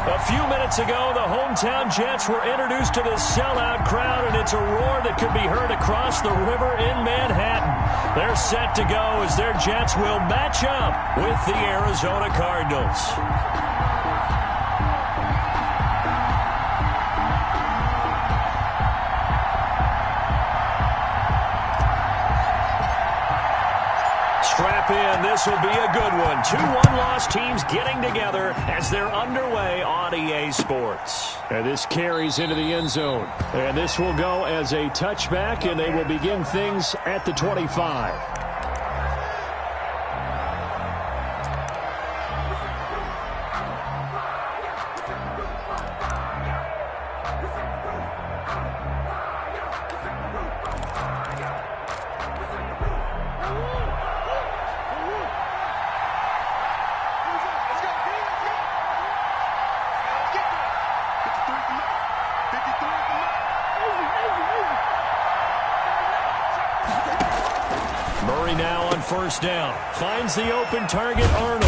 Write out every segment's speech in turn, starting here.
A few minutes ago, the hometown Jets were introduced to this sellout crowd, and it's a roar that could be heard across the river in Manhattan. They're set to go as their Jets will match up with the Arizona Cardinals. Strap in. This will be a good one. 2 one-loss teams getting together as they're underway on EA Sports. And this carries into the end zone. And this will go as a touchback, and they will begin things at the 25. Murray now on first down. Finds the open target, Arnold.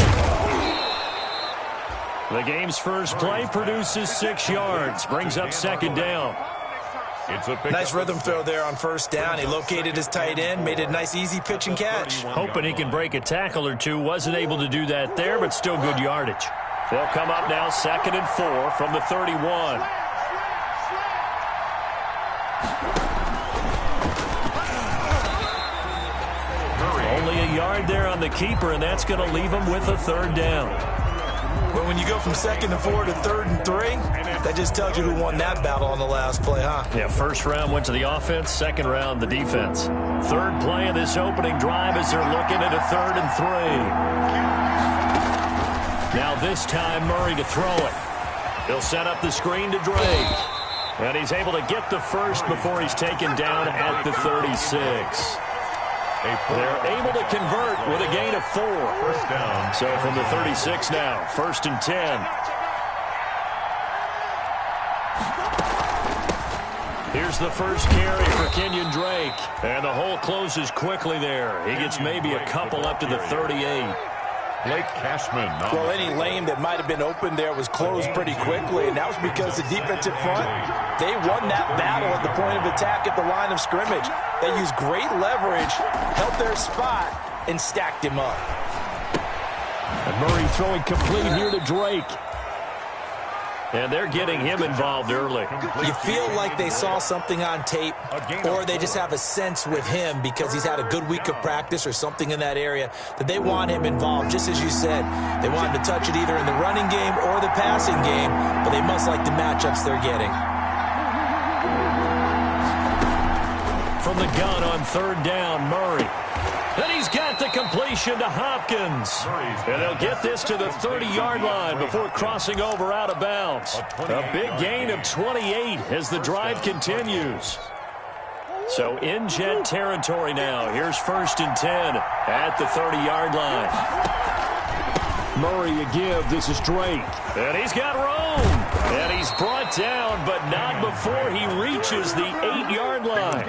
The game's first play produces 6 yards. Brings up second down. Nice rhythm throw there on first down. He located his tight end, made it a nice easy pitch and catch. Hoping he can break a tackle or two. Wasn't able to do that there, but still good yardage. They'll come up now 2nd and 4 from the 31. Only a yard there on the keeper, and that's going to leave him with a 3rd down. But when you go from 2nd and 4 to 3rd and 3, that just tells you who won that battle on the last play, huh? Yeah, first round went to the offense, second round the defense. 3rd play of this opening drive as they're looking at a 3rd and 3. Now this time Murray to throw it. He'll set up the screen to Drake. And he's able to get the first before he's taken down at the 36. They're able to convert with a gain of 4. First down. So from the 36 now, 1st and 10. Here's the first carry for Kenyon Drake. And the hole closes quickly there. He gets maybe a couple up to the 38. Blake Cashman. Well, any lane that might have been open there was closed pretty quickly, and that was because the defensive front, they won that battle at the point of attack at the line of scrimmage. They used great leverage, held their spot, and stacked him up. And Murray throwing complete here to Drake. And they're getting him involved early. You feel like they saw something on tape, or they just have a sense with him because he's had a good week of practice or something in that area that they want him involved. Just as you said, they want him to touch it either in the running game or the passing game, but they must like the matchups they're getting. From the gun on 3rd down, Murray. And he's got the completion to Hopkins. And they'll get this to the 30-yard line before crossing over out of bounds. A big gain of 28 as the drive continues. So in Jet territory now. Here's 1st and 10 at the 30-yard line. Murray a give. This is Drake. And he's got room. And he's brought down, but not before he reaches the 8-yard line.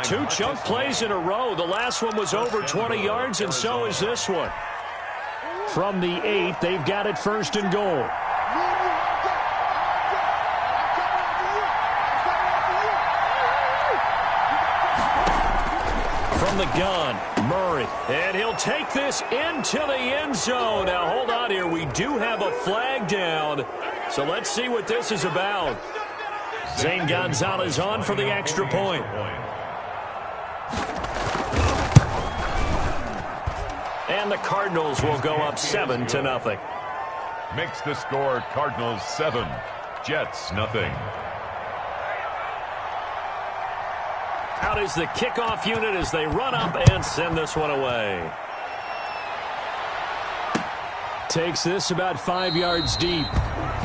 2 chunk plays in a row. The last one was over 20 yards, and so is this one. From the 8, they've got it 1st and goal. From the gun, Murray. And he'll take this into the end zone. Now, hold on here. We do have a flag down. So let's see what this is about. Zane Gonzalez on for the extra point. And the Cardinals will go up 7-0. Makes the score Cardinals 7, Jets nothing. Out is the kickoff unit as they run up and send this one away. Takes this about 5 yards deep.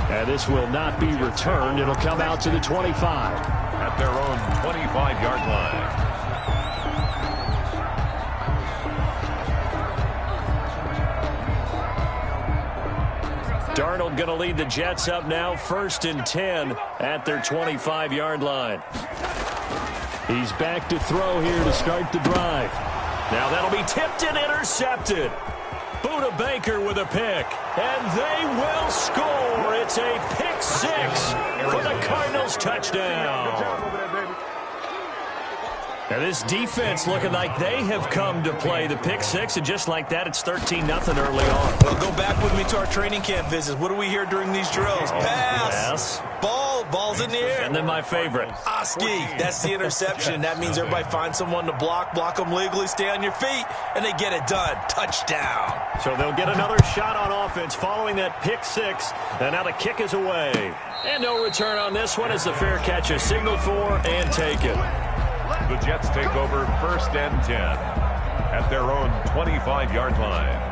And this will not be returned. It'll come out to the 25. At their own 25-yard line. Darnold going to lead the Jets up now 1st and 10 at their 25-yard line. He's back to throw here to start the drive. Now that'll be tipped and intercepted. Buda Baker with a pick, and they will score. It's a pick six for the Cardinals touchdown. Now this defense looking like they have come to play the pick six, and just like that, it's 13-0 early on. Well, go back with me to our training camp visits. What do we hear during these drills? Pass. Yes. Ball's in the air. And then my favorite. Oski, that's the interception. That means everybody finds someone to block them legally, stay on your feet, and they get it done. Touchdown. So they'll get another shot on offense following that pick six, and now the kick is away. And no return on this one as the fair catch is signaled for and taken. The Jets take over 1st and 10 at their own 25-yard line.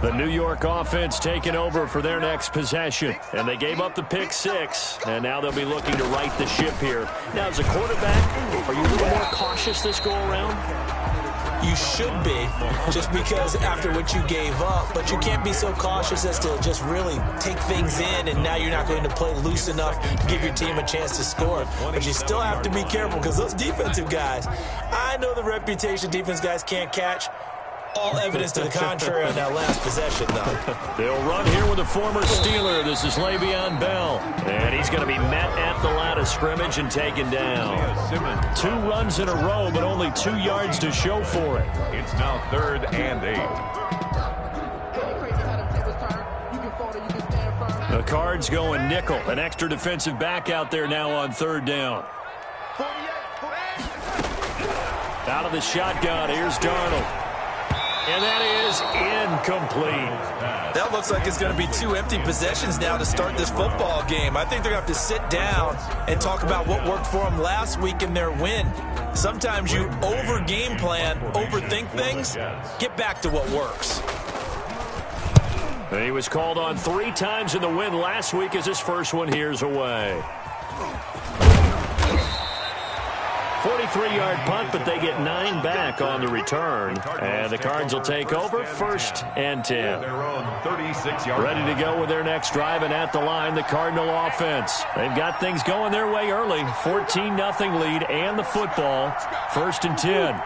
The New York offense taking over for their next possession. And they gave up the pick six, and now they'll be looking to right the ship here. Now, as a quarterback, are you a little more cautious this go-around? You should be, just because after what you gave up, but you can't be so cautious as to just really take things in, and now you're not going to play loose enough to give your team a chance to score. But you still have to be careful because those defensive guys, I know the reputation defense guys can't catch. All evidence to the contrary on that last possession, though. They'll run here with a former Steeler. This is Le'Veon Bell. And he's going to be met at the line of scrimmage and taken down. 2 runs in a row, but only 2 yards to show for it. It's now 3rd and 8. The Cards going nickel. An extra defensive back out there now on 3rd down. Out of the shotgun, here's Darnold. And that is incomplete. That looks like it's going to be 2 empty possessions now to start this football game. I think they're going to have to sit down and talk about what worked for them last week in their win. Sometimes you over-game plan, overthink things. Get back to what works. He was called on 3 times in the win last week as his first one here's away. 43-yard punt, but they get 9 back on the return. And the Cards will take over 1st and 10. Ready to go with their next drive, and at the line, the Cardinal offense. They've got things going their way early. 14-0 lead and the football. 1st and 10.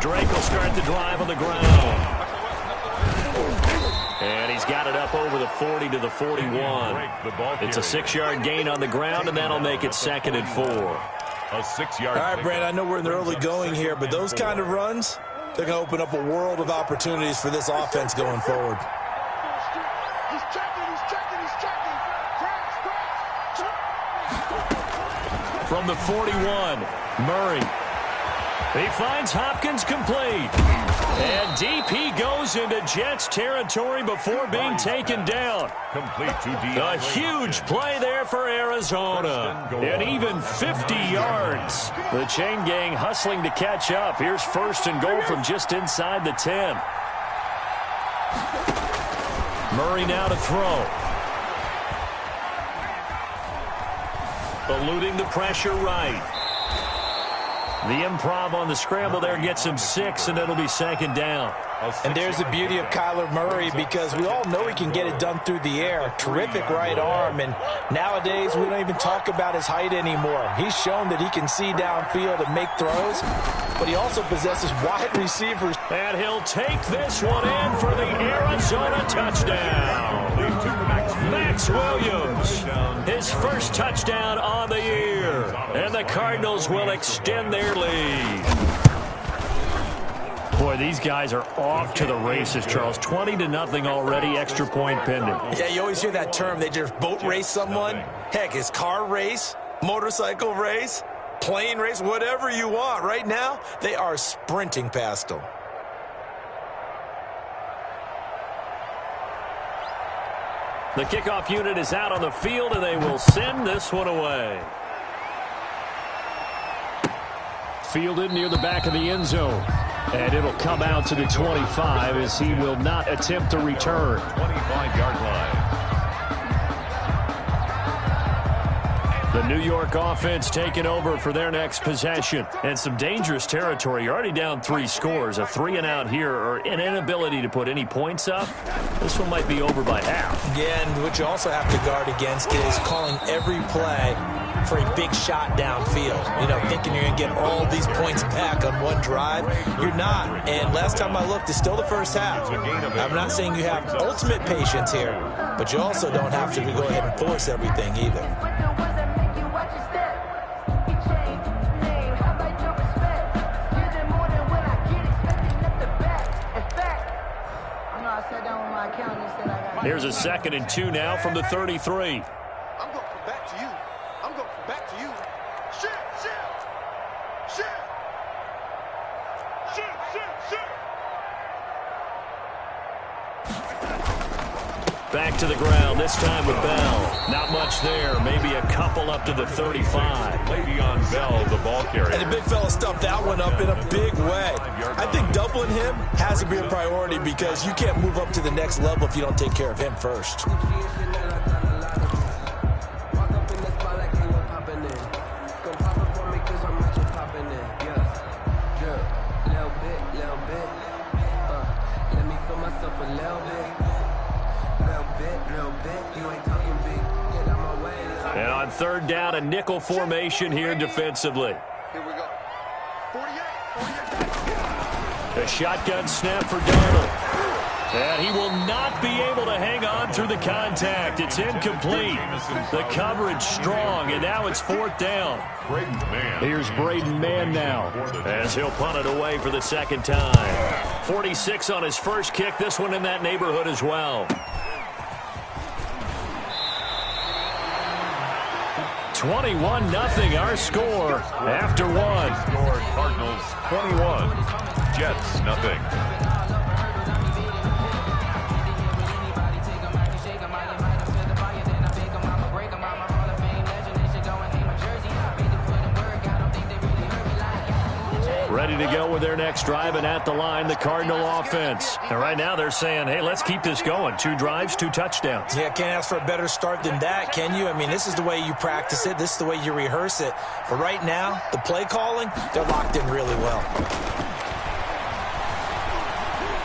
Drake will start the drive on the ground. And he's got it up over the 40 to the 41. It's a 6-yard gain on the ground, and that'll make it 2nd and 4. A 6-yard. All right, Brandon, I know we're in the early going here, but those kind of runs, they're going to open up a world of opportunities for this offense going forward. From the 41, Murray. He finds Hopkins complete. And deep he goes into Jets territory before being taken down. Complete to deep. A huge play there for Arizona. And even 50 yards. The chain gang hustling to catch up. Here's 1st and goal from just inside the 10. Murray now to throw. Eluding the pressure right. The improv on the scramble there gets him 6, and it'll be 2nd down. And there's the beauty of Kyler Murray, because we all know he can get it done through the air. Terrific right arm, and nowadays we don't even talk about his height anymore. He's shown that he can see downfield and make throws, but he also possesses wide receivers. And he'll take this one in for the Arizona touchdown. Max Williams, his first touchdown on the year. And the Cardinals will extend their lead. Boy, these guys are off to the races, Charles. 20-0 already, extra point pending. Yeah, you always hear that term. They just boat race someone. Heck, it's car race, motorcycle race, plane race, whatever you want. Right now, they are sprinting past them. The kickoff unit is out on the field, and they will send this one away. Fielded near the back of the end zone. And it'll come out to the 25 as he will not attempt to return. 25-yard line. The New York offense taking over for their next possession. And some dangerous territory. You're already down 3 scores. A 3-and-out here or an inability to put any points up. This one might be over by half. Yeah, and what you also have to guard against is calling every play for a big shot downfield. You know, thinking you're going to get all these points back on one drive. You're not. And last time I looked, it's still the first half. I'm not saying you have ultimate patience here, but you also don't have to go ahead and force everything either. Here's a 2nd and 2 now from the 33. I'm going back to you. I'm going back to you. Shit. Back to the ground, this time with Bell. Not much there, maybe a couple up to the 35. Le'Veon Bell, the ball carrier. And the big fella stuffed that one up in a big way. I think doubling him has to be a priority because you can't move up to the next level if you don't take care of him first. And on 3rd down, a nickel formation here defensively. Here we go. 48. A shotgun snap for Darnold. And he will not be able to hang on through the contact. It's incomplete. The coverage strong, and now it's 4th down. Here's Braden Mann now as he'll punt it away for the 2nd time. 46 on his first kick. This one in that neighborhood as well. 21-0 our score after 1. Score Cardinals 21, Jets nothing. Ready to go with their next drive, and at the line, the Cardinal offense. And right now they're saying, hey, let's keep this going. 2 drives, 2 touchdowns. Yeah, can't ask for a better start than that, can you? I mean, this is the way you practice it. This is the way you rehearse it. But right now, the play calling, they're locked in really well.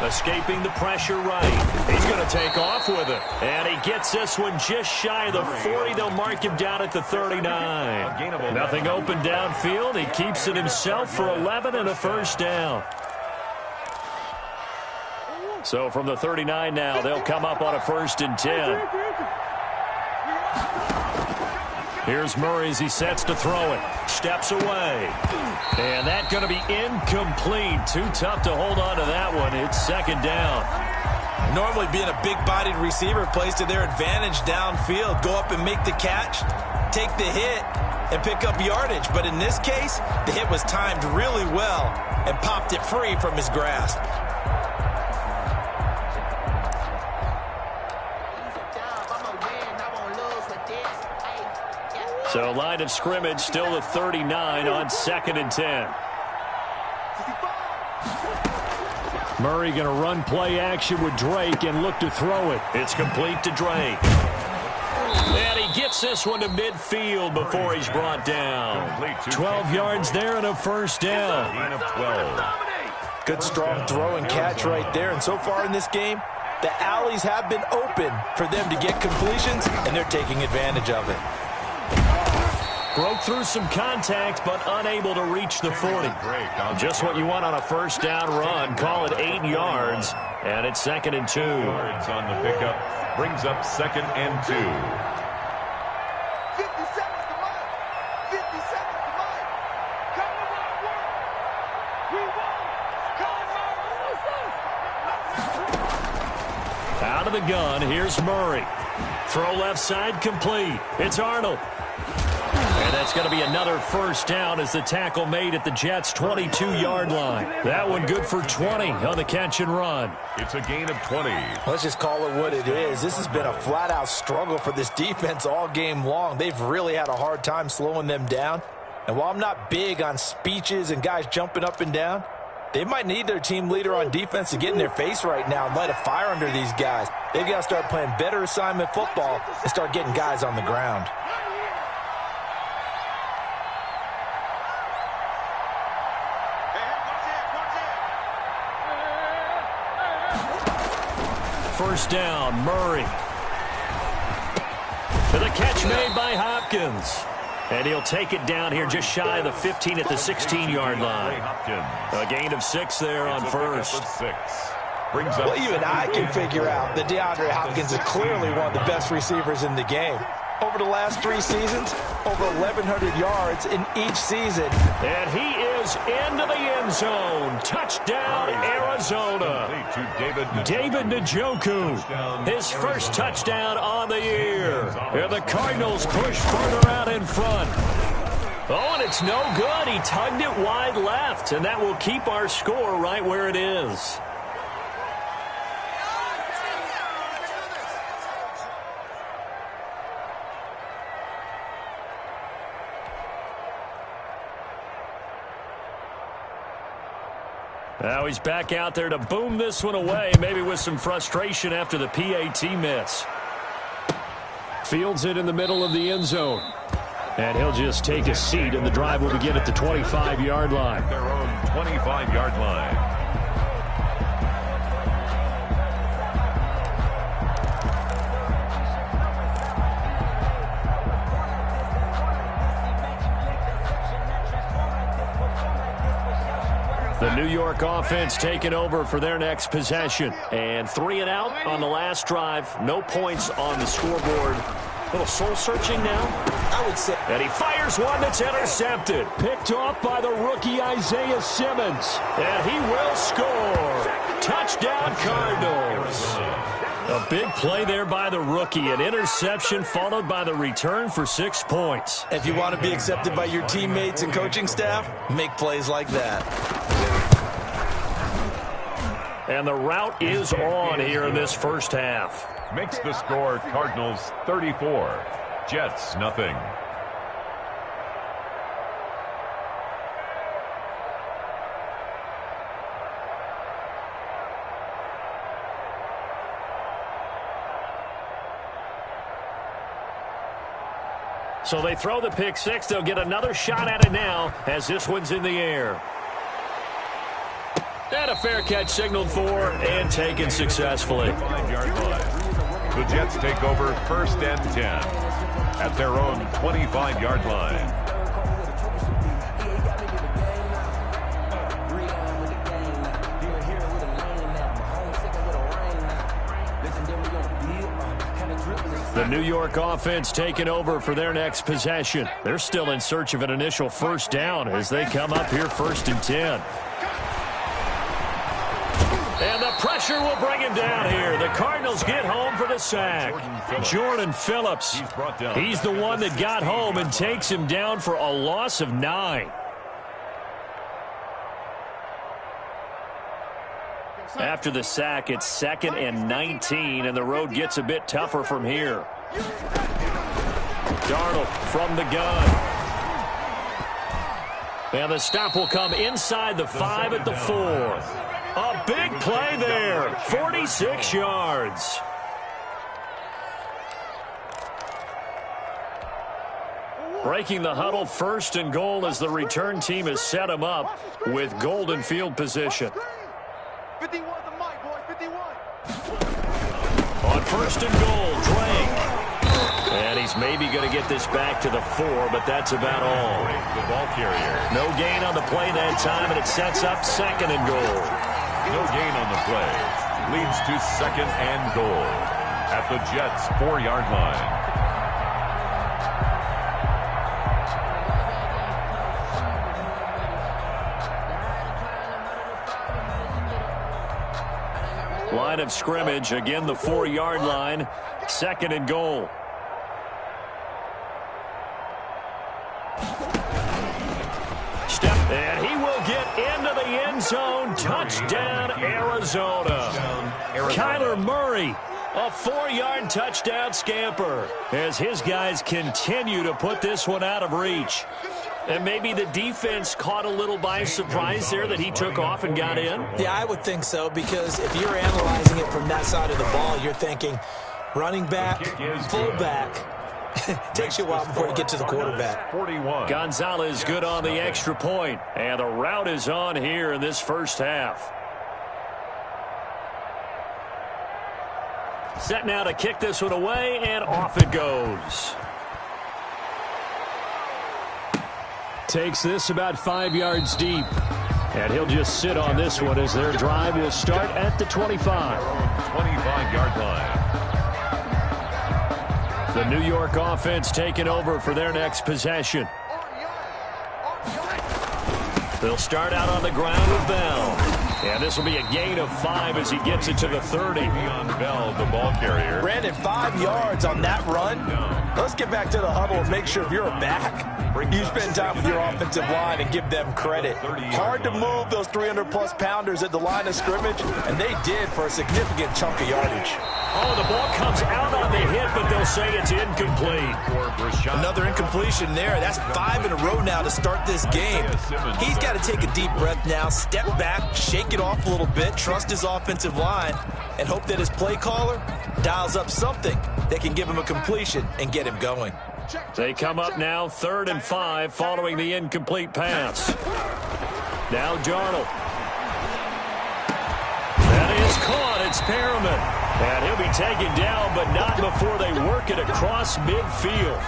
Escaping the pressure right. He's going to take off with it. And he gets this one just shy of the 40. They'll mark him down at the 39. Nothing open downfield. He keeps it himself for 11 and a 1st down. So from the 39 now, they'll come up on a 1st and 10. Here's Murray as he sets to throw it. Steps away. And that's going to be incomplete. Too tough to hold on to that one. It's 2nd down. Normally being a big-bodied receiver plays to their advantage downfield. Go up and make the catch, take the hit, and pick up yardage. But in this case, the hit was timed really well and popped it free from his grasp. So line of scrimmage still the 39 on 2nd and 10. Murray going to run play action with Drake and look to throw it. It's complete to Drake. And he gets this one to midfield before he's brought down. 12 yards there and a 1st down. Gain of 12. Good strong throw and catch right there. And so far in this game, the alleys have been open for them to get completions, and they're taking advantage of it. Broke through some contact, but unable to reach the 40. Just what you want on a 1st down run. Call it 8 yards, and it's 2nd and 2. Yards on the pickup brings up 2nd and 2. 50 seconds to mine. 50 seconds to mine. Come on, work. We won. Come on. Out of the gun, here's Murray. Throw left side complete. It's Arnold. And that's going to be another 1st down as the tackle made at the Jets' 22-yard line. That one good for 20 on the catch and run. It's a gain of 20. Let's just call it what it is. This has been a flat-out struggle for this defense all game long. They've really had a hard time slowing them down. And while I'm not big on speeches and guys jumping up and down, they might need their team leader on defense to get in their face right now and light a fire under these guys. They've got to start playing better assignment football and start getting guys on the ground. first down. Murray. To the catch made by Hopkins. And he'll take it down here just shy of the 15 at the 16-yard line. A gain of 6 there on first. Well, even I can figure out that DeAndre Hopkins is clearly one of the best receivers in the game. Over the last 3 seasons, over 1,100 yards in each season. And he is into the end zone. Touchdown, Arizona. David Njoku, his first touchdown on the year. And the Cardinals push further out in front. Oh, and it's no good. He tugged it wide left, and that will keep our score right where it is. Now he's back out there to boom this one away, maybe with some frustration after the PAT miss. Fields it in the middle of the end zone. And he'll just take a seat, and the drive will begin at the 25-yard line. Their own 25-yard line. The New York offense taking over for their next possession. And 3 and out on the last drive. No points on the scoreboard. A little soul-searching now, I would say. And he fires one that's intercepted. Picked off by the rookie Isaiah Simmons. And he will score. Touchdown, Cardinals. A big play there by the rookie. An interception followed by the return for 6 points. If you want to be accepted by your teammates and coaching staff, make plays like that. And the route is on here in this first half. Makes the score Cardinals 34, Jets nothing. So they throw the pick six. They'll get another shot at it now as this one's in the air. And a fair catch signaled for and taken successfully. 5-yard line. The Jets take over 1st and 10 at their own 25-yard line. The New York offense taking over for their next possession. They're still in search of an initial first down as they come up here 1st and 10. And the pressure will bring him down here. The Cardinals get home for the sack. Jordan Phillips, he's the one that got home and takes him down for a loss of 9. After the sack, it's 2nd and 19, and the road gets a bit tougher from here. Darnold from the gun. And the stop will come inside the 5 at the 4. A big play there, 46 yards. Breaking the huddle, 1st and goal as the return team has set him up with golden field position. 51 the mic, boys, 51. On 1st and goal, Drake. And he's maybe going to get this back to the 4, but that's about all. The ball carrier. No gain on the play that time, and it sets up 2nd and goal. No gain on the play. Leads to 2nd and goal at the Jets' 4-yard line. Line of scrimmage, again the 4-yard line, 2nd and goal. Step, and he will get into the end zone. Touchdown, Arizona. Kyler Murray, a 4-yard touchdown scamper as his guys continue to put this one out of reach. And maybe the defense caught a little by surprise there that he took off and got in? Yeah, I would think so, because if you're analyzing it from that side of the ball, you're thinking running back, fullback. Takes you a while before you get to the quarterback. 41. Gonzalez good on the extra point, and the route is on here in this first half. Set now to kick this one away, and off it goes. Takes this about 5 yards deep. And he'll just sit on this one as their drive will start at the 25. 25-yard line. The New York offense taking over for their next possession. They'll start out on the ground with Bell. And this will be a gain of 5 as he gets it to the 30. On Bell, the ball carrier. Brandon, 5 yards on that run. Let's get back to the huddle and make sure if you're a back, you spend time with your offensive line and give them credit. Hard to move those 300-plus pounders at the line of scrimmage, and they did for a significant chunk of yardage. Oh, the ball comes out on the hit, but they'll say it's incomplete. Another incompletion there. That's 5 in a row now to start this game. He's got to take a deep breath now, step back, shake it off a little bit, trust his offensive line, and hope that his play caller dials up something that can give him a completion and get him going. They come up now 3rd and 5 following the incomplete pass. Now Darnold. That is caught. It's Perriman. And he'll be taken down, but not before they work it across midfield.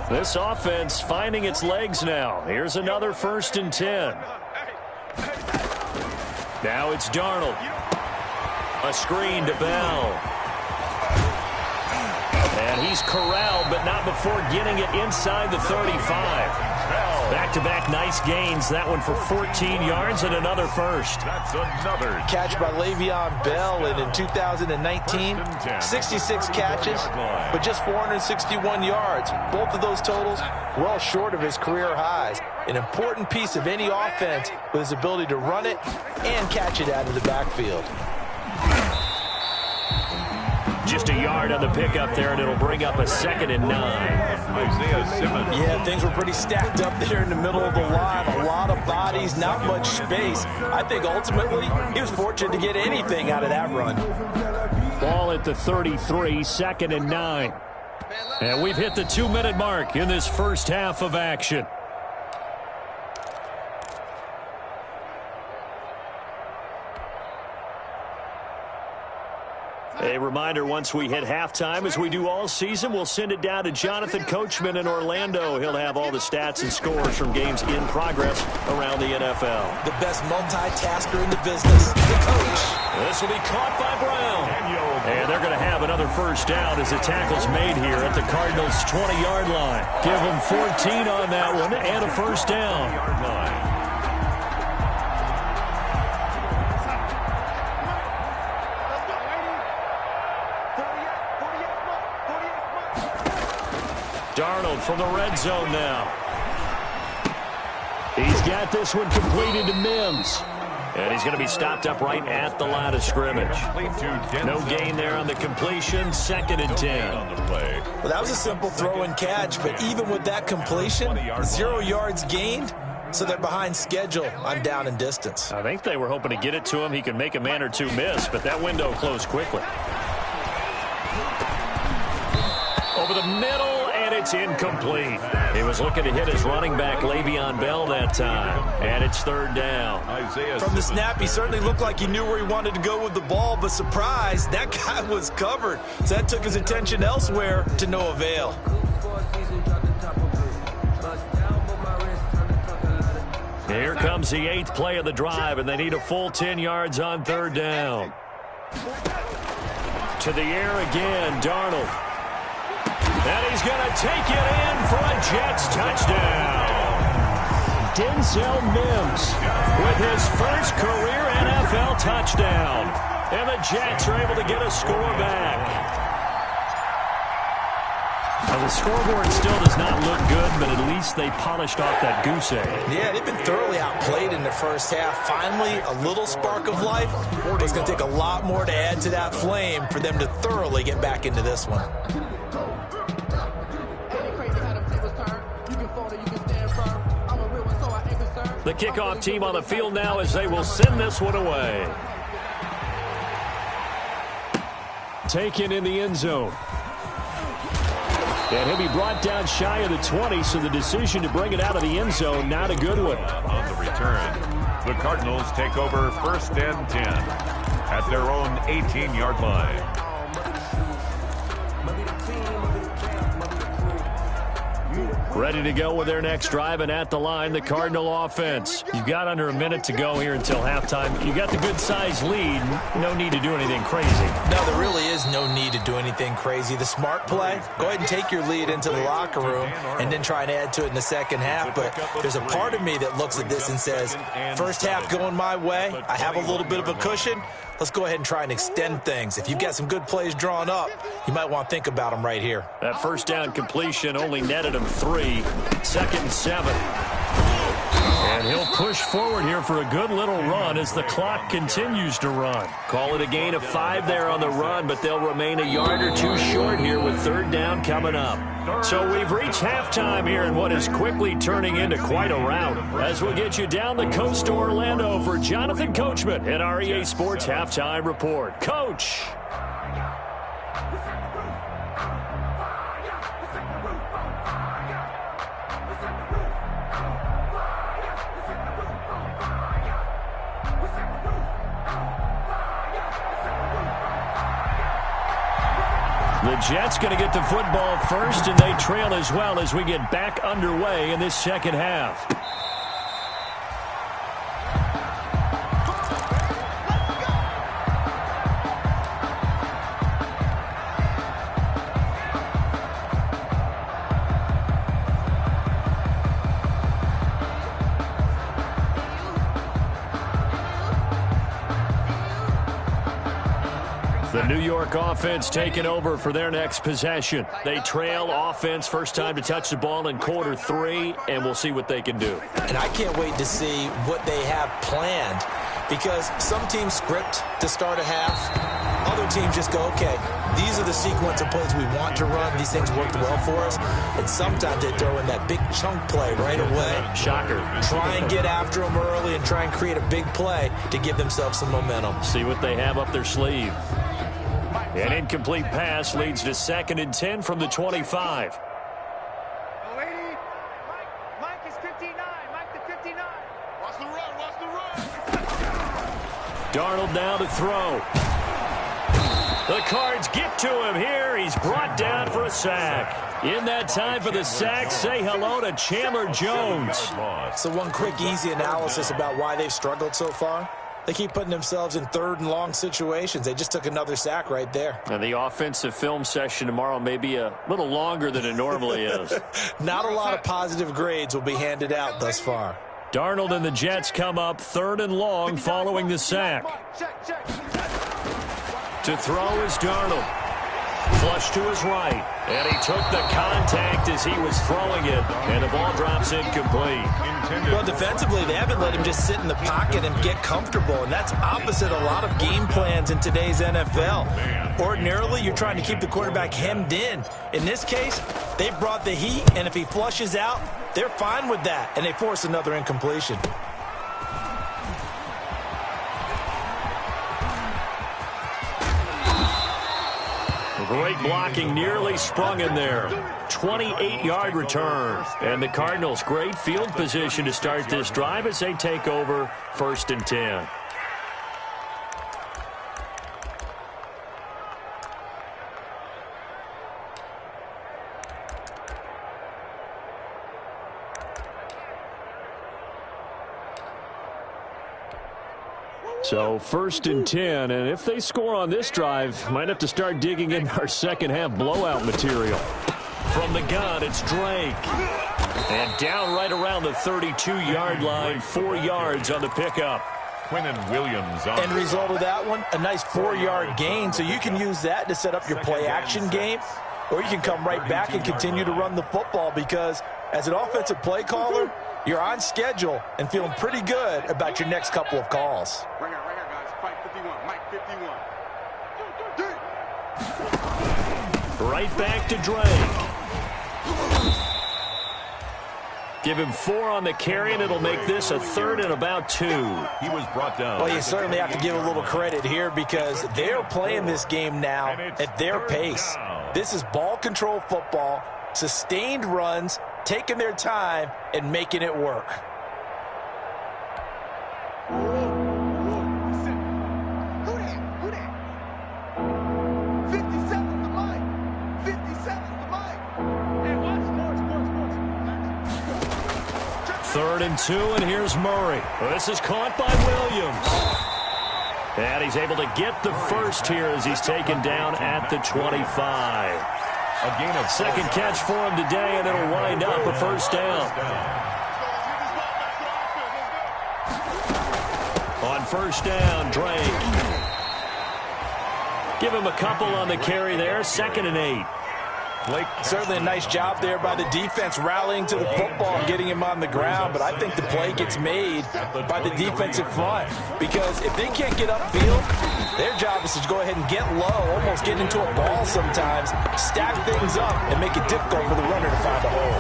This offense finding its legs now. Here's another 1st and 10. Now it's Darnold. A screen to Bell. And he's corralled, but not before getting it inside the 35. Back-to-back nice gains. That one for 14 yards and another 1st. That's another Catch by Le'Veon Bell, and in 2019, 66 catches, but just 461 yards. Both of those totals well short of his career highs. An important piece of any offense with his ability to run it and catch it out of the backfield. Just a yard on the pickup there, and it'll bring up a 2nd and 9. Isaiah Simmons. Yeah, things were pretty stacked up there in the middle of the line. A lot of bodies, not much space. I think ultimately he was fortunate to get anything out of that run. Ball at the 33, 2nd and 9. And we've hit the 2-minute mark in this first half of action. A reminder, once we hit halftime, as we do all season, we'll send it down to Jonathan Coachman in Orlando. He'll have all the stats and scores from games in progress around the NFL. The best multitasker in the business, the coach. This will be caught by Brown. And they're going to have another 1st down as the tackle's made here at the Cardinals' 20-yard line. Give them 14 on that one and a 1st down. Darnold from the red zone now. He's got this one completed to Mims. And he's going to be stopped up right at the line of scrimmage. No gain there on the completion. 2nd and 10. Well, that was a simple throw and catch, but even with that completion, 0 yards gained, so they're behind schedule on down and distance. I think they were hoping to get it to him. He could make a man or two miss, but that window closed quickly. Over the middle, and it's incomplete. He was looking to hit his running back, Le'Veon Bell, that time. And it's 3rd down. From the snap, he certainly looked like he knew where he wanted to go with the ball, but surprise, that guy was covered. So that took his attention elsewhere to no avail. Here comes the 8th play of the drive, and they need a full 10 yards on 3rd down. To the air again, Darnold. And he's going to take it in for a Jets touchdown. Denzel Mims with his first career NFL touchdown. And the Jets are able to get a score back. Now, the scoreboard still does not look good, but at least they polished off that goose egg. Yeah, they've been thoroughly outplayed in the first half. Finally, a little spark of life. But it's going to take a lot more to add to that flame for them to thoroughly get back into this one. Crazy how them tables turn. You can fold it, you can stand firm. I'm a real one, so I ain't concerned. The kickoff team on the field now as they will send this one away. Taken in the end zone. And he'll be brought down shy of the 20, so the decision to bring it out of the end zone, not a good one. On the return, the Cardinals take over 1st and 10 at their own 18-yard line. Ready to go with their next drive, and at the line, the Cardinal offense. You've got under a minute to go here until halftime. You got the good-sized lead. No need to do anything crazy. No, there really is no need to do anything crazy. The smart play, go ahead and take your lead into the locker room and then try and add to it in the second half. But there's a part of me that looks at this and says, first half going my way, I have a little bit of a cushion. Let's go ahead and try and extend things. If you've got some good plays drawn up, you might want to think about them right here. That first down completion only netted him 3. 2nd and 7. And he'll push forward here for a good little run as the clock continues to run. Call it a gain of 5 there on the run, but they'll remain a yard or two short here with 3rd down coming up. So we've reached halftime here in what is quickly turning into quite a rout. As we'll get you down the coast to Orlando for Jonathan Coachman at our EA Sports Halftime Report. Coach! The Jets going to get the football first, and they trail as well as we get back underway in this second half. The New York offense taking over for their next possession. They trail offense, first time to touch the ball in quarter 3, and we'll see what they can do. And I can't wait to see what they have planned, because some teams script to start a half. Other teams just go, okay, these are the sequence of plays we want to run. These things worked well for us. And sometimes they throw in that big chunk play right away. Shocker. Try and get after them early and try and create a big play to give themselves some momentum. See what they have up their sleeve. An incomplete pass leads to 2nd and 10 from the 25. Mike is 59. Mike the 59. Watch the run. Watch the run. Darnold now to throw. The Cards get to him here. He's brought down for a sack. In that time for the sack, say hello to Chandler Jones. So one quick, easy analysis about why they've struggled so far. They keep putting themselves in 3rd and long situations. They just took another sack right there. And the offensive film session tomorrow may be a little longer than it normally is. Not a lot of positive grades will be handed out thus far. Darnold and the Jets come up 3rd and long following the sack. To throw is Darnold. Flush to his right. And he took the contact as he was throwing it. And the ball drops incomplete. Well, defensively, they haven't let him just sit in the pocket and get comfortable. And that's opposite a lot of game plans in today's NFL. Ordinarily, you're trying to keep the quarterback hemmed in. In this case, they brought the heat. And if he flushes out, they're fine with that. And they force another incompletion. Great blocking, nearly sprung in there. 28-yard return. And the Cardinals, great field position to start this drive as they take over 1st and 10. So 1st and 10, and if they score on this drive, might have to start digging in our second half blowout material. From the gun, it's Drake. And down right around the 32-yard line, 4 yards on the pickup. Quinnen Williams on. End result of that one, a nice 4-yard gain, so you can use that to set up your play-action game, or you can come right back and continue to run the football, because as an offensive play caller, you're on schedule and feeling pretty good about your next couple of calls. Right here, guys. Fight 51. Mike 51. Right back to Drake. Give him 4 on the carry, and it'll make this a 3rd and about 2. He was brought down. Well, you certainly have to give a little credit here because they're playing this game now at their pace. This is ball control football, sustained runs, taking their time, and making it work. Third and 2, and here's Murray. Well, this is caught by Williams. And he's able to get the first here as he's taken down at the 25. A gain of 2nd catch for him today, and it'll wind up a 1st down. On 1st down, Drake. Give him a couple on the carry there, 2nd and 8. Certainly a nice job there by the defense rallying to the football and getting him on the ground, but I think the play gets made by the defensive front because if they can't get upfield, their job is to go ahead and get low, almost get into a ball sometimes, stack things up, and make it difficult for the runner to find a hole.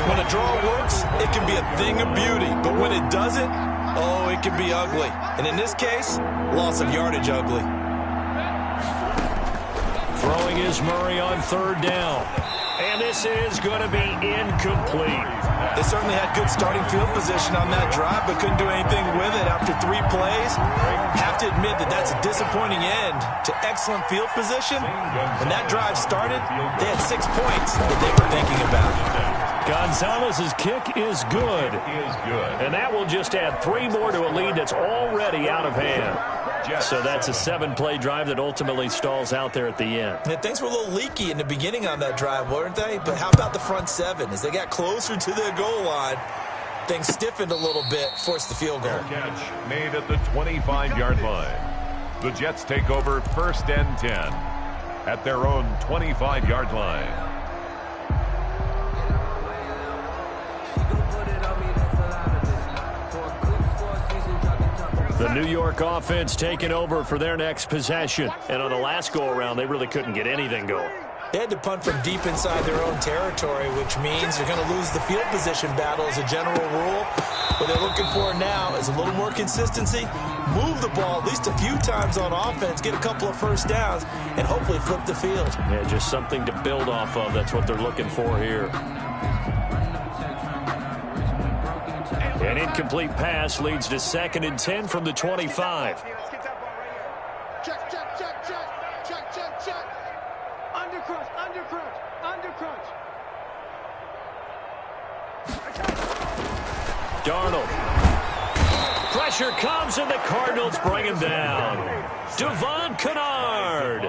When a draw works, it can be a thing of beauty, but when it doesn't, oh, it can be ugly. And in this case, loss of yardage ugly. Throwing is Murray on 3rd down. And this is going to be incomplete. They certainly had good starting field position on that drive, but couldn't do anything with it after 3 plays. Have to admit that that's a disappointing end to excellent field position. When that drive started, they had 6 points that they were thinking about. Gonzalez's kick is good. And that will just add 3 more to a lead that's already out of hand. So that's a 7-play drive that ultimately stalls out there at the end. Yeah, things were a little leaky in the beginning on that drive, weren't they? But how about the front 7? As they got closer to their goal line, things stiffened a little bit, forced the field goal. Catch made at the 25-yard line. The Jets take over 1st and 10 at their own 25-yard line. The New York offense taking over for their next possession. And on the last go-around, they really couldn't get anything going. They had to punt from deep inside their own territory, which means they're going to lose the field position battle as a general rule. What they're looking for now is a little more consistency, move the ball at least a few times on offense, get a couple of 1st downs, and hopefully flip the field. Yeah, just something to build off of. That's what they're looking for here. An incomplete pass leads to 2nd and 10 from the 25. Check, check, check, check, check, check, check. Under crunch, under crunch, under crunch. Darnold. Pressure comes, and the Cardinals bring him down. Devon Kennard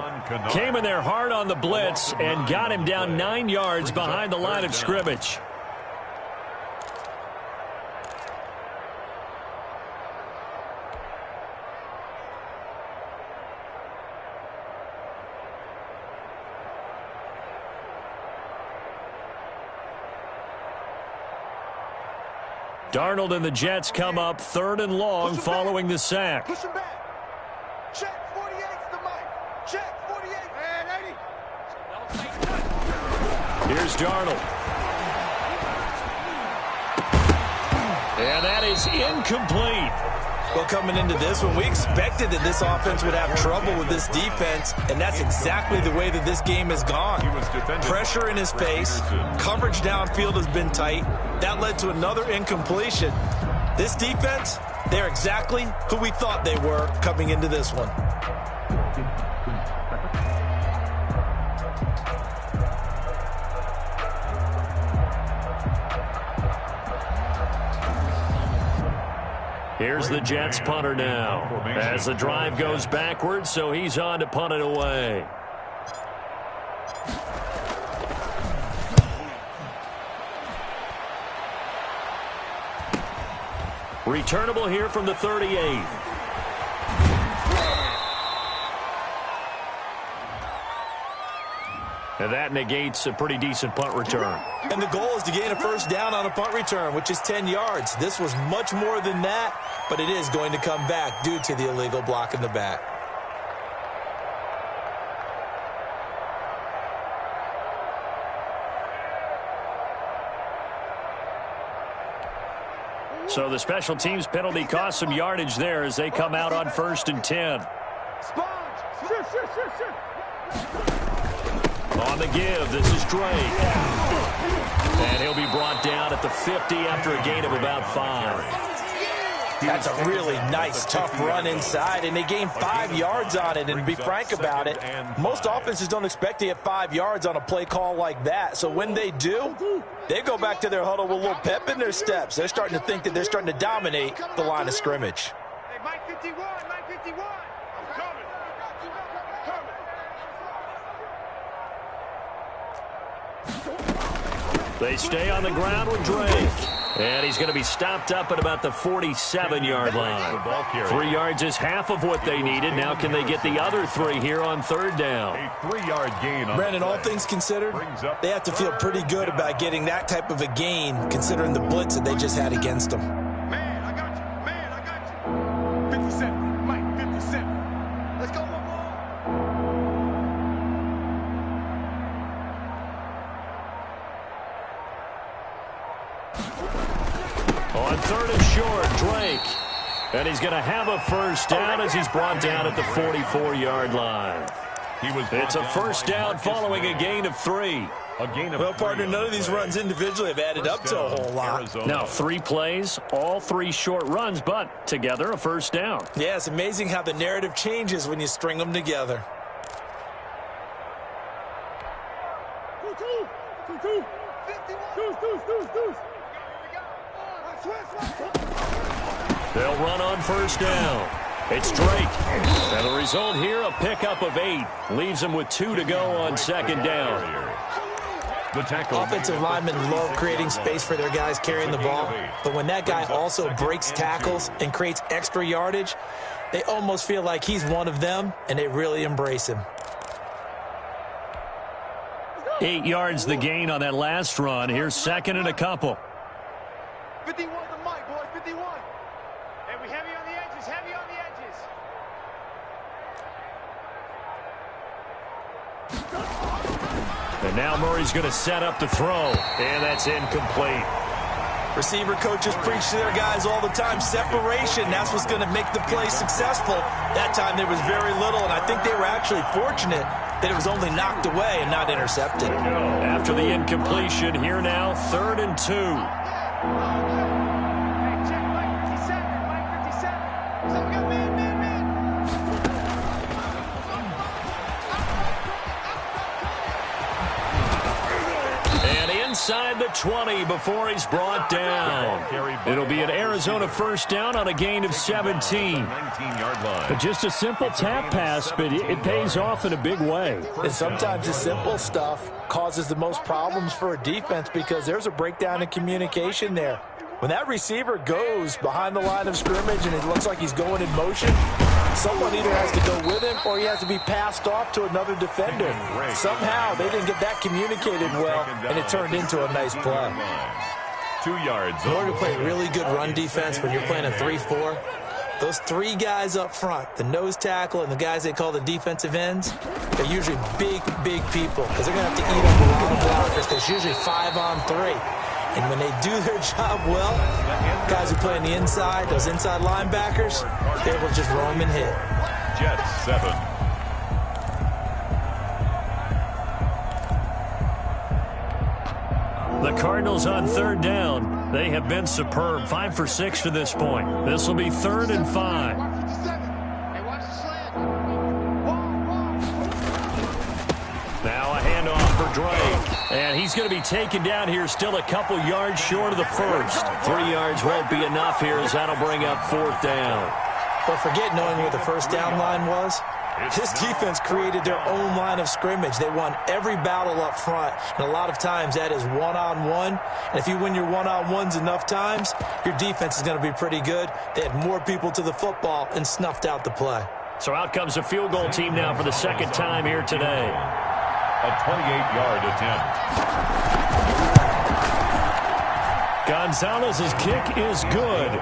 came in there hard on the blitz and got him down 9 yards behind the line of scrimmage. Darnold and the Jets come up 3rd and long following the sack. Push him back. Check 48's the mic. Check 48. And 80. Here's Darnold. And that is incomplete. Well, coming into this one, we expected that this offense would have trouble with this defense, and that's exactly the way that this game has gone. Pressure in his face, coverage downfield has been tight. That led to another incompletion. This defense, they're exactly who we thought they were coming into this one. Here's the Jets punter now as the drive goes backwards, so he's on to punt it away. Returnable here from the 38. And that negates a pretty decent punt return. And the goal is to gain a 1st down on a punt return, which is 10 yards. This was much more than that, but it is going to come back due to the illegal block in the back. So the special teams penalty cost some yardage there as they come out on 1st and 10. On the give, this is Drake. And he'll be brought down at the 50 after a gain of about 5. That's a really nice, tough run inside, and they gained 5 yards on it. And to be frank about it, most offenses don't expect to get 5 yards on a play call like that. So when they do, they go back to their huddle with a little pep in their steps. They're starting to think that they're starting to dominate the line of scrimmage. Hey, Mike 51, Mike 51. I'm coming. They stay on the ground with Drake. And he's going to be stopped up at about the 47-yard line. 3 yards is half of what they needed. Now can they get the other 3 here on 3rd down? A 3-yard gain. Brandon, all things considered, they have to feel pretty good about getting that type of a gain, considering the blitz that they just had against them. Man, I got you. Man, I got you. 57. Mike, 57. Let's go one more. On 3rd and short, Drake. And he's going to have a first down as he's brought down at the 44-yard line. It's a first down following a gain of 3. Well, partner, none of these runs individually have added up to a whole lot. Now, 3 plays, all 3 short runs, but together a first down. Yeah, it's amazing how the narrative changes when you string them together. They'll run on first down. It's Drake. And the result here, a pickup of 8. Leaves them with 2 to go on 2nd down. Offensive linemen love creating space for their guys carrying the ball. But when that guy also breaks tackles and creates extra yardage, they almost feel like he's one of them, and they really embrace him. 8 yards the gain on that last run. Here's 2nd and a couple. 51 to Mike, boys, 51. And we heavy on the edges, heavy on the edges. And now Murray's going to set up the throw. And that's incomplete. Receiver coaches preach to their guys all the time. Separation, that's what's going to make the play successful. That time there was very little, and I think they were actually fortunate that it was only knocked away and not intercepted. After the incompletion, here now, 3rd and 2. Hey, check Mike 57, Mike 57. So we got man. And inside the 20 before he's brought down. It'll be an Arizona first down on a gain of 17. But just a simple tap pass, but it pays off in a big way. And sometimes the simple stuff causes the most problems for a defense because there's a breakdown in communication there. When that receiver goes behind the line of scrimmage and it looks like he's going in motion, someone either has to go with him or he has to be passed off to another defender. Somehow they didn't get that communicated well, and it turned into a nice play. 2 yards. In order to play really good run defense when you're playing a 3-4, those 3 guys up front, the nose tackle and the guys they call the defensive ends, they're usually big people because they're going to have to eat up a lot of blockers because usually 5 on 3. And when they do their job well, guys who play on the inside, those inside linebackers, they're able to just roam and hit. Jets 7. The Cardinals on 3rd down. They have been superb. 5 for 6 to this point. This will be 3rd and 5. Now a handoff for Drake. And he's going to be taken down here still a couple yards short of the first. 3 yards won't be enough here as that'll bring up 4th down. But forget knowing where the first down line was. This defense created their own line of scrimmage. They won every battle up front, and a lot of times that is one-on-one. And if you win your one-on-ones enough times, your defense is going to be pretty good. They had more people to the football and snuffed out the play. So out comes a field goal team now for the 2nd time here today. A 28-yard attempt. Gonzalez's kick is good.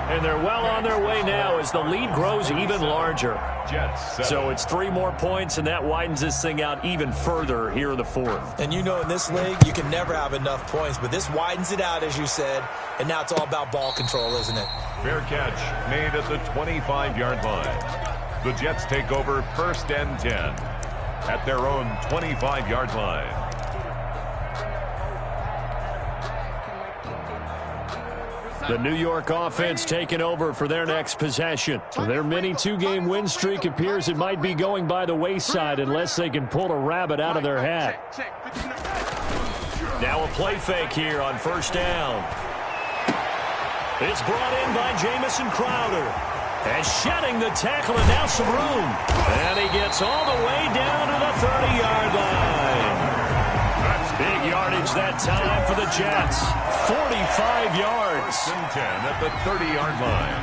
And they're well on their way now as the lead grows even larger. Jets. So it's 3 more points, and that widens this thing out even further here in the 4th. And you know in this league, you can never have enough points, but this widens it out, as you said, and now it's all about ball control, isn't it? Fair catch made at the 25-yard line. The Jets take over 1st and 10 at their own 25-yard line. The New York offense taking over for their next possession. Their mini 2-game win streak appears it might be going by the wayside unless they can pull a rabbit out of their hat. Now a play fake here on 1st down. It's brought in by Jamison Crowder. And shedding the tackle and now some room. And he gets all the way down to the 30-yard line. Big yardage that time for the Jets. 45 yards. 1st and 10 at the 30-yard line.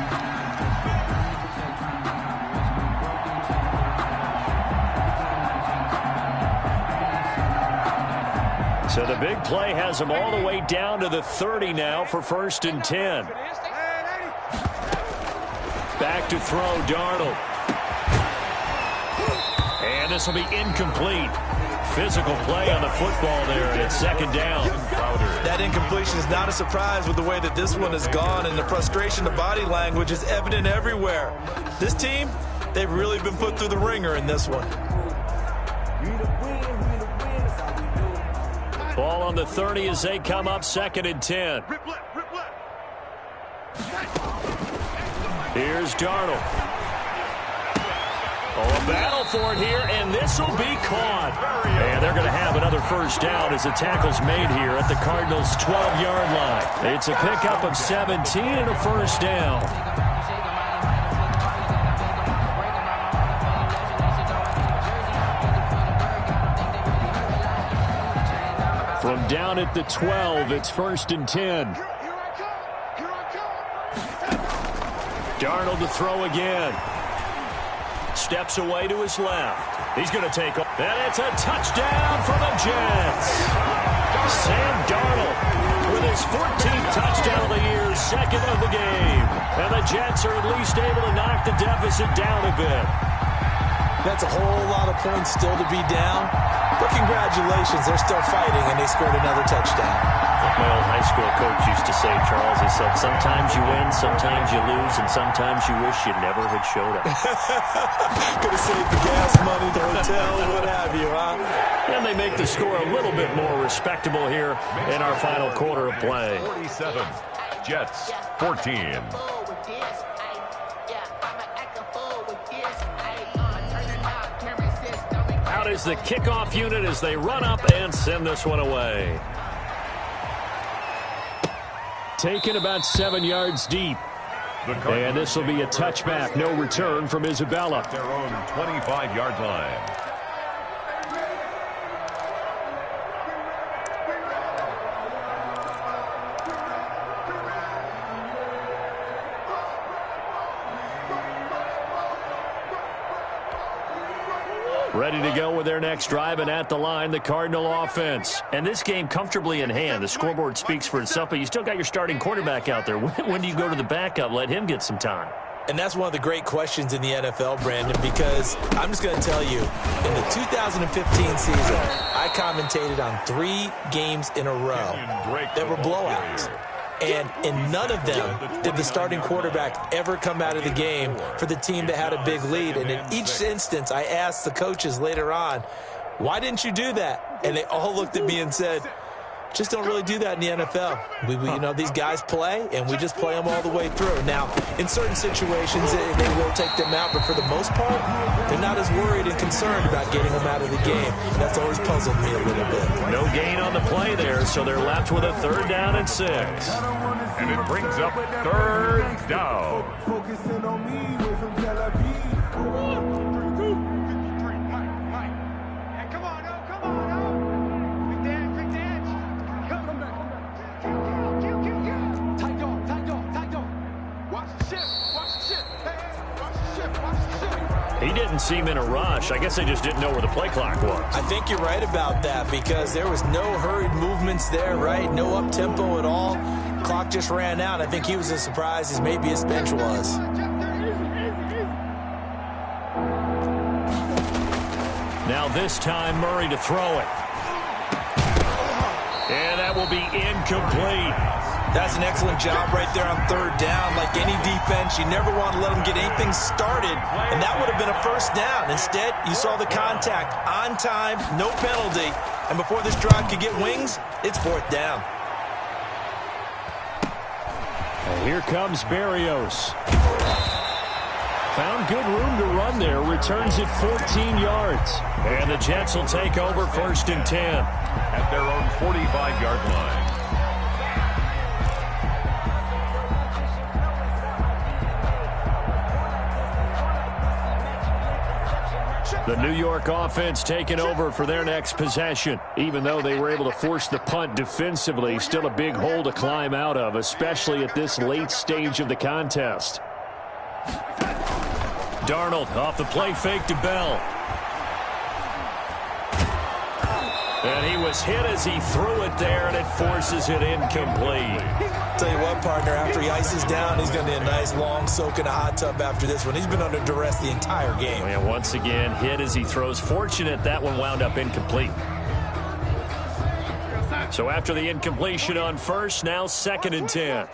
So the big play has them all the way down to the 30 now for 1st and 10. Back to throw, Darnold. And this will be incomplete. Physical play on the football there, and it's 2nd down. That incompletion is not a surprise with the way that this one has gone, and the frustration, the body language is evident everywhere. This team, they've really been put through the ringer in this one. Ball on the 30 as they come up 2nd and 10. Here's Darnold. Oh, a battle for it here, and this will be caught. And they're going to have another 1st down as the tackle's made here at the Cardinals' 12-yard line. It's a pickup of 17 and a 1st down. From down at the 12, it's 1st and 10. Darnold to throw again. Steps away to his left. He's going to take off. And it's a touchdown for the Jets. Sam Darnold with his 14th touchdown of the year, 2nd of the game. And the Jets are at least able to knock the deficit down a bit. That's a whole lot of points still to be down. But congratulations, they're still fighting, and they scored another touchdown. Like my old high school coach used to say, Charles, he said, sometimes you win, sometimes you lose, and sometimes you wish you never had showed up. Could have saved the gas money, the hotel, what have you, huh? And they make the score a little bit more respectable here in our final quarter of play. 47, Jets 14. Out is the kickoff unit as they run up and send this one away. Taken about 7 yards deep. And this will be a touchback. No return from Isabella. Their own 25-yard line. Ready to go with their next drive, and at the line, the Cardinal offense. And this game comfortably in hand. The scoreboard speaks for itself, but you still got your starting quarterback out there. When do you go to the backup? Let him get some time. And that's one of the great questions in the NFL, Brandon, because I'm just going to tell you, in the 2015 season, I commentated on 3 games in a row that were blowouts. And in none of them did the starting quarterback ever come out of the game for the team that had a big lead. And in each instance, I asked the coaches later on, why didn't you do that? And they all looked at me and said, just don't really do that in the NFL. You know, these guys play, and we just play them all the way through. Now, in certain situations, they will take them out, but for the most part, they're not as worried and concerned about getting them out of the game. That's always puzzled me a little bit. No gain on the play there, so they're left with a 3rd down and 6. And it brings up 3rd down. Focusing on me with from Tel Aviv. He didn't seem in a rush. I guess they just didn't know where the play clock was. I think you're right about that because there was no hurried movements there, right? No up-tempo at all. Clock just ran out. I think he was as surprised as maybe his bench was. Now this time, Murray to throw it. And that will be incomplete. That's an excellent job right there on third down. Like any defense, you never want to let them get anything started, and that would have been a first down. Instead, you saw the contact on time, no penalty, and before this drive could get wings, it's fourth down. And here comes Berrios. Found good room to run there, returns it 14 yards. And the Jets will take over first and 10. At their own 45-yard line. The New York offense taking over for their next possession. Even though they were able to force the punt defensively, still a big hole to climb out of, especially at this late stage of the contest. Darnold off the play fake to Bell. And he was hit as he threw it there, and it forces it incomplete. Tell you what, partner, after he ices down, he's going to need a nice long soak in a hot tub after this one. He's been under duress the entire game. And once again, hit as he throws. Fortunate that one wound up incomplete. So after the incompletion on first, now second and 10.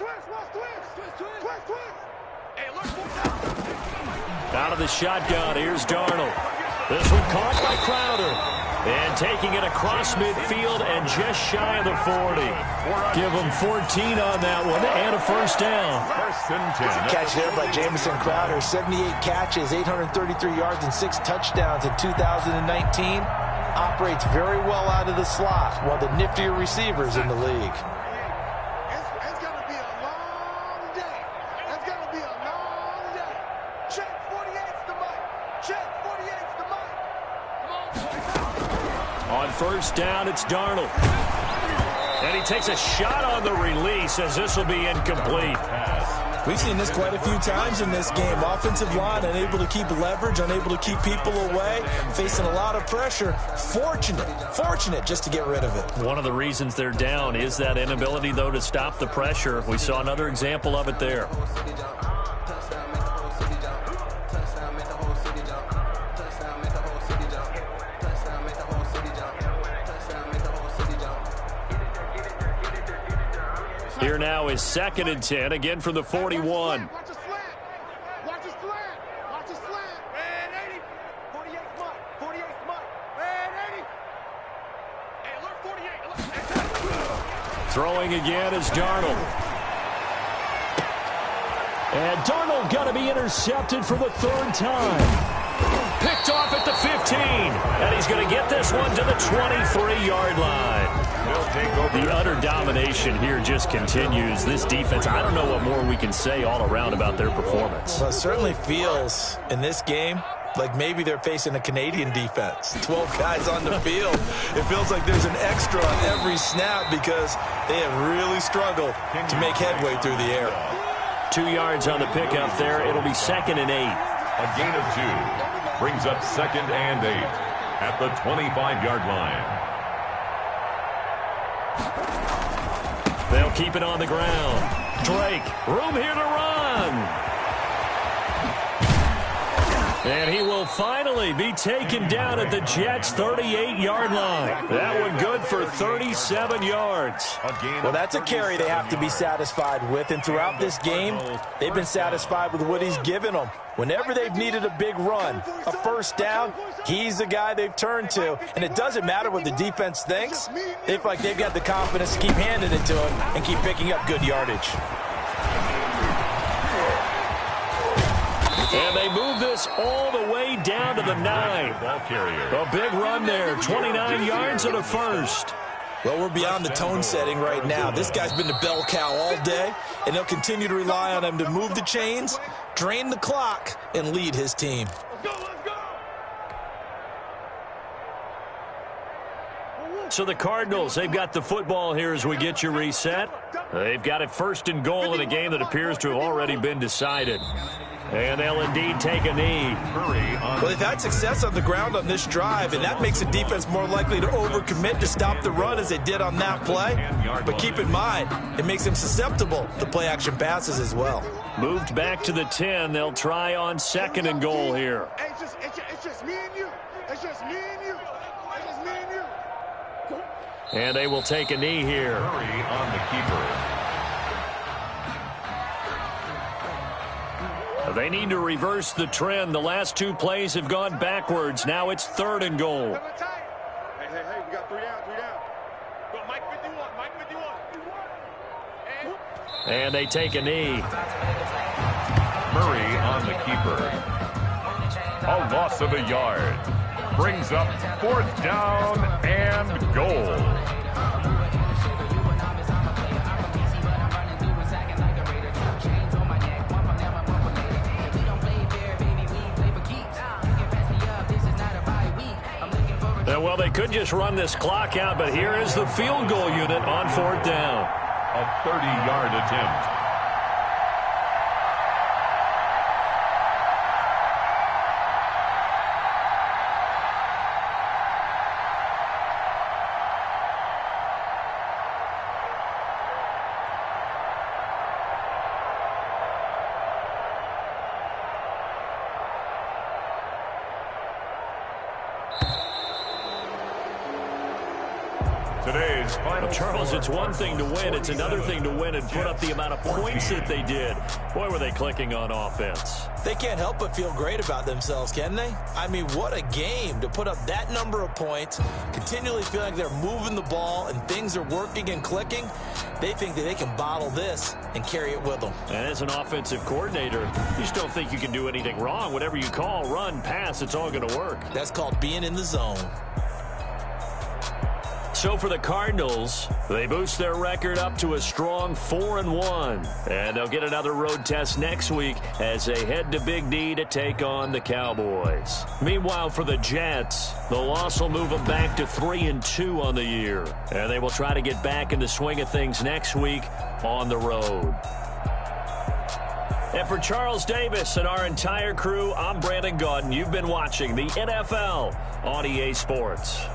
Out of the shotgun, here's Darnold. This one caught by Crowder. And taking it across midfield and just shy of the 40. Give him 14 on that one and a first down. First and 10. Catch there by Jamison Crowder. 78 catches, 833 yards, and 6 touchdowns in 2019. Operates very well out of the slot. One of the niftier receivers in the league. It's going to be a long day. It's going to be a long day. Check 48's the mic. Check 48's the mic. Come on. On first down, it's Darnold. And he takes a shot on the release as this will be incomplete. We've seen this quite a few times in this game. Offensive line unable to keep leverage, unable to keep people away, facing a lot of pressure. Fortunate just to get rid of it. One of the reasons they're down is that inability, though, to stop the pressure. We saw another example of it there. Here now is second and 10, again from the 41. Watch a slant. Watch a slant. Watch a slant. Red 80. 48's mic. 48's mic. Red 80. Hey, look, 48. Throwing again is Darnold. And Darnold got to be intercepted for the third time. Picked off at the 15. And he's going to get this one to the 23-yard line. The utter domination here just continues. This defense, I don't know what more we can say all around about their performance. Well, it certainly feels in this game like maybe they're facing a Canadian defense. 12 guys on the field. It feels like there's an extra on every snap because they have really struggled to make headway through the air. 2 yards on the pickup there. It'll be second and 8. A gain of 2 brings up second and 8 at the 25-yard line. They'll keep it on the ground. Drake, room here to run. And he will finally be taken down at the Jets' 38-yard line. That one good for 37 yards. Well, that's a carry they have to be satisfied with. And throughout this game, they've been satisfied with what he's given them. Whenever they've needed a big run, a first down, he's the guy they've turned to. And it doesn't matter what the defense thinks. They feel like they've got the confidence to keep handing it to him and keep picking up good yardage. And they move this all the way down to the 9. A big run there, 29 yards and a first. Well, we're beyond the tone setting right now. This guy's been the bell cow all day, and they'll continue to rely on him to move the chains, drain the clock, and lead his team. So the Cardinals, they've got the football here as we get you reset. They've got it first and goal in a game that appears to have already been decided. And they'll indeed take a knee. Well, they've had success on the ground on this drive, and that makes the defense more likely to overcommit to stop the run as they did on that play. But keep in mind, it makes them susceptible to play-action passes as well. Moved back to the 10. They'll try on 2nd and goal here. It's just me and you. It's just me and you. It's just me and you. And they will take a knee here. Murray on the keeper. They need to reverse the trend. The last 2 plays have gone backwards. Now it's 3rd and goal. Hey, we got 3 down. Go, Mike 51, Mike 51. And they take a knee. Murray on the keeper. A loss of a yard. Brings up 4th down and goal. Well, they could just run this clock out, but here is the field goal unit on 4th down. A 30-yard attempt. Today's final Charles, it's one thing to win. It's another thing to win and put up the amount of points that they did. Boy, were they clicking on offense. They can't help but feel great about themselves, can they? I mean, what a game to put up that number of points, continually feeling like they're moving the ball and things are working and clicking. They think that they can bottle this and carry it with them. And as an offensive coordinator, you just don't think you can do anything wrong. Whatever you call, run, pass, it's all going to work. That's called being in the zone. So for the Cardinals, they boost their record up to a strong 4-1. And they'll get another road test next week as they head to Big D to take on the Cowboys. Meanwhile, for the Jets, the loss will move them back to 3-2 on the year. And they will try to get back in the swing of things next week on the road. And for Charles Davis and our entire crew, I'm Brandon Gaudin. You've been watching the NFL on EA Sports.